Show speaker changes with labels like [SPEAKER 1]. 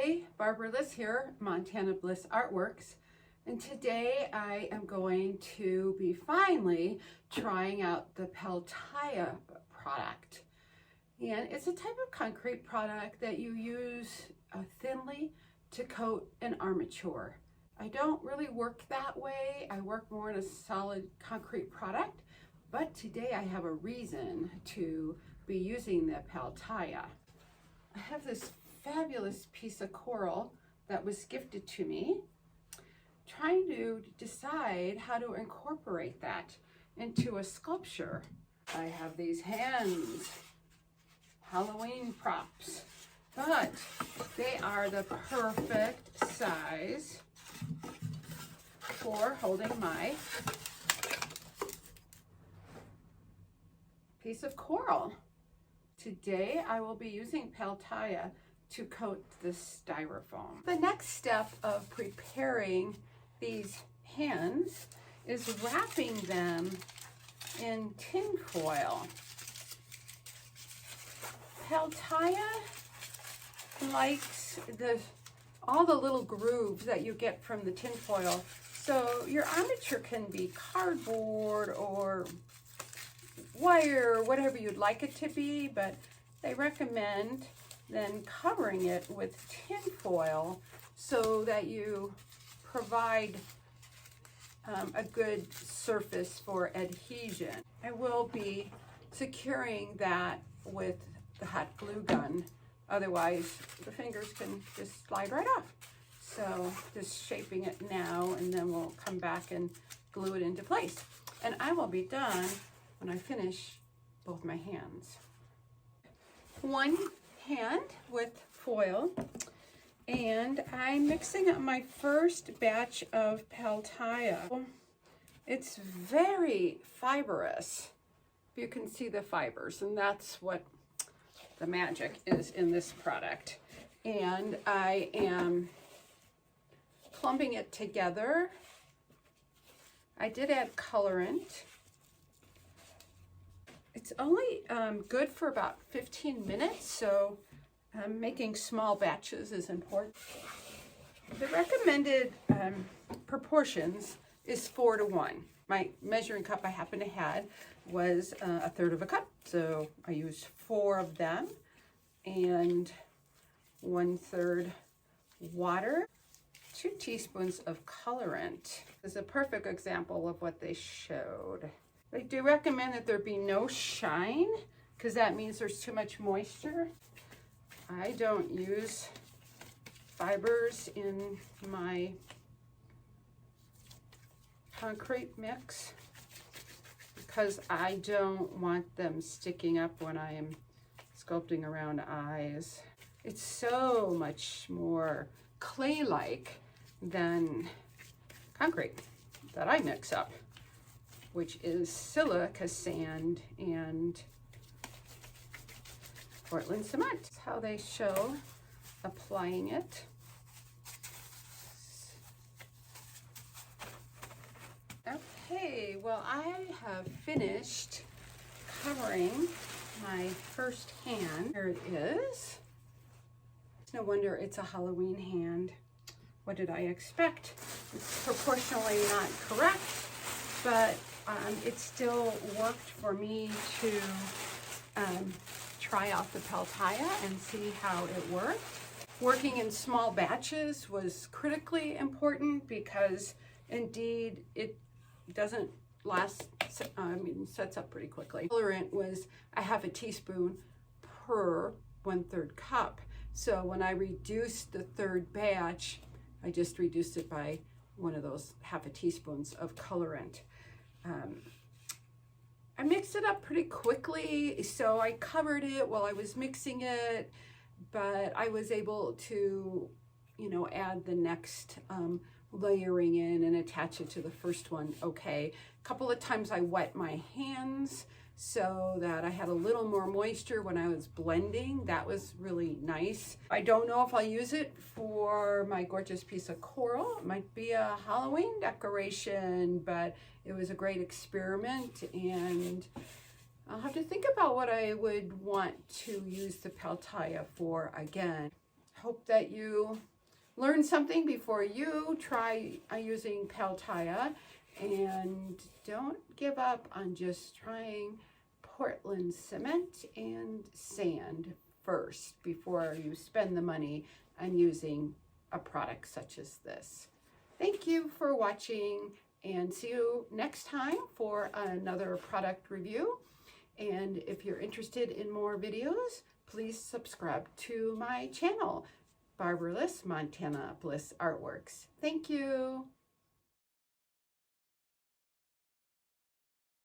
[SPEAKER 1] Hi, Barbara Liss here, Montana Bliss Artworks, and today I am going to be finally trying out the Pal Tiya product. And it's a type of concrete product that you use thinly to coat an armature. I don't really work that way. I work more in a solid concrete product, but today I have a reason to be using the Pal Tiya. I have this fabulous piece of coral that was gifted to me, trying to decide how to incorporate that into a sculpture. I have these hands, Halloween props, but they are the perfect size for holding my piece of coral. Today I will be using Pal Tiya to coat the styrofoam. The next step of preparing these hands is wrapping them in tin foil. Pal Tiya likes all the little grooves that you get from the tin foil. So your armature can be cardboard or wire, whatever you'd like it to be, but they recommend then covering it with tin foil so that you provide a good surface for adhesion. I will be securing that with the hot glue gun, otherwise the fingers can just slide right off. So just shaping it now, and then we'll come back and glue it into place. And I will be done when I finish both my hands. One hand with foil, and I'm mixing up my first batch of Pal Tiya. It's very fibrous. You can see the fibers, and that's what the magic is in this product. And I am clumping it together. I did add colorant. It's only good for about 15 minutes, so making small batches is important. The recommended proportions is 4:1. My measuring cup I happen to have was 1/3 of a cup, so I used 4 of them, and 1/3 water, 2 teaspoons of colorant. This is a perfect example of what they showed. They do recommend that there be no shine, because that means there's too much moisture. I don't use fibers in my concrete mix because I don't want them sticking up when I am sculpting around eyes. It's so much more clay-like than concrete that I mix up, which is silica sand and Portland cement. That's how they show applying it. Okay, well, I have finished covering my first hand. Here it is. It's no wonder it's a Halloween hand. What did I expect? It's proportionally not correct, but it still worked for me to try out the Pal Tiya and see how it worked. Working in small batches was critically important because indeed it doesn't last, sets up pretty quickly. Colorant was a 1/2 teaspoon per 1/3 cup. So when I reduced the third batch, I just reduced it by one of those 1/2 teaspoons of colorant. I mixed it up pretty quickly, so I covered it while I was mixing it, but I was able to, add the next layering in and attach it to the first one. Okay, a couple of times I wet my hands so that I had a little more moisture when I was blending. That was really nice. I don't know if I'll use it for my gorgeous piece of coral. It might be a Halloween decoration, but it was a great experiment, and I'll have to think about what I would want to use the Pal Tiya for again. hope that you learn something before you try using Pal Tiya, and don't give up on just trying Portland cement and sand first before you spend the money on using a product such as this. Thank you for watching, and see you next time for another product review. And if you're interested in more videos, please subscribe to my channel, Barberless Montana Bliss Artworks. Thank you.